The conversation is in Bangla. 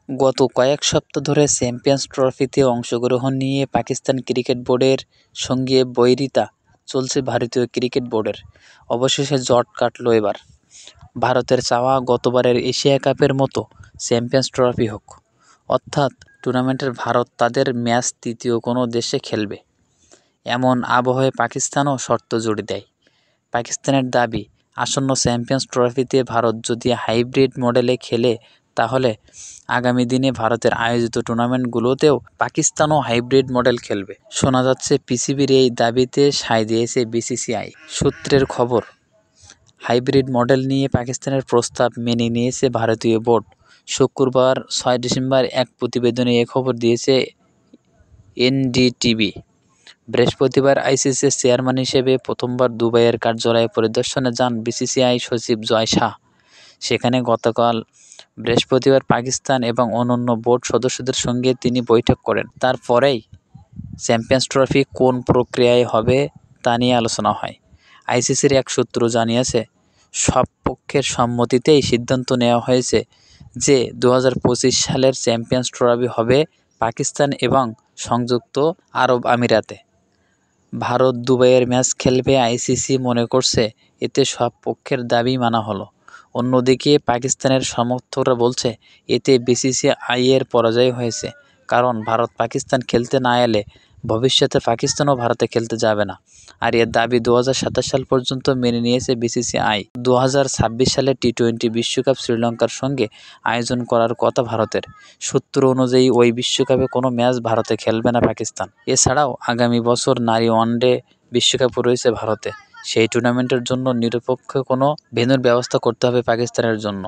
গত কয়েক সপ্তাহ ধরে চ্যাম্পিয়ন্স ট্রফিতে অংশগ্রহণ নিয়ে পাকিস্তান ক্রিকেট বোর্ডের সঙ্গে বৈরিতা চলছে ভারতীয় ক্রিকেট বোর্ডের। অবশেষে জট কাটল এবার। ভারতের চাওয়া গতবারের এশিয়া কাপের মতো চ্যাম্পিয়ন্স ট্রফি হোক, অর্থাৎ টুর্নামেন্টের ভারত তাদের ম্যাচ তৃতীয় কোনো দেশে খেলবে। এমন আবহে পাকিস্তানও শর্ত জুড়ে দেয়। পাকিস্তানের দাবি, আসন্ন চ্যাম্পিয়ন্স ট্রফিতে ভারত যদি হাইব্রিড মডেলে খেলে তাহলে আগামী দিনে ভারতের আয়োজিত টুর্নামেন্টগুলোতেও পাকিস্তানও হাইব্রিড মডেল খেলবে। শোনা যাচ্ছে পিসিবির এই দাবিতে সায় দিয়েছে বিসিসিআই। সূত্রের খবর, হাইব্রিড মডেল নিয়ে পাকিস্তানের প্রস্তাব মেনে নিয়েছে ভারতীয় বোর্ড। শুক্রবার 6 ডিসেম্বর এক প্রতিবেদনে এ খবর দিয়েছে এনডিটিভি। বৃহস্পতিবার আইসিসির চেয়ারম্যান হিসেবে প্রথমবার দুবাইয়ের কার্যালয় পরিদর্শনে যান বিসিসিআই সচিব জয় শাহ। সেখানে গতকাল বৃহস্পতিবার পাকিস্তান এবং অন্যান্য বোর্ড সদস্যদের সঙ্গে তিনি বৈঠক করেন। তারপরেই চ্যাম্পিয়ন্স ট্রফি কোন প্রক্রিয়ায় হবে তা নিয়ে আলোচনা হয়। আইসিসির এক সূত্র জানিয়েছে, সব পক্ষের সম্মতিতেই সিদ্ধান্ত নেওয়া হয়েছে যে 2025 সালের চ্যাম্পিয়ন্স ট্রফি হবে পাকিস্তান এবং সংযুক্ত আরব আমিরাতে। ভারত দুবাইয়ের ম্যাচ খেলবে। আইসিসি মনে করছে এতে সব পক্ষের দাবি মানা হলো। অন্যদিকে পাকিস্তানের সমর্থকরা বলছে এতে বিসিসিআইয়ের পরাজয় হয়েছে, কারণ ভারত পাকিস্তান খেলতে না এলে ভবিষ্যতে পাকিস্তানও ভারতে খেলতে যাবে না। আর এর দাবি 2027 সাল পর্যন্ত মেনে নিয়েছে বিসিসিআই। 2026 সালে টি-20 বিশ্বকাপ শ্রীলঙ্কার সঙ্গে আয়োজন করার কথা ভারতের। সূত্র অনুযায়ী ওই বিশ্বকাপে কোনো ম্যাচ ভারতে খেলবে না পাকিস্তান। এছাড়াও আগামী বছর নারী ওয়ানডে বিশ্বকাপও রয়েছে ভারতে। সেই টুর্নামেন্টের জন্য নিরপেক্ষ কোনো ভেন্যুর ব্যবস্থা করতে হবে পাকিস্তানের জন্য।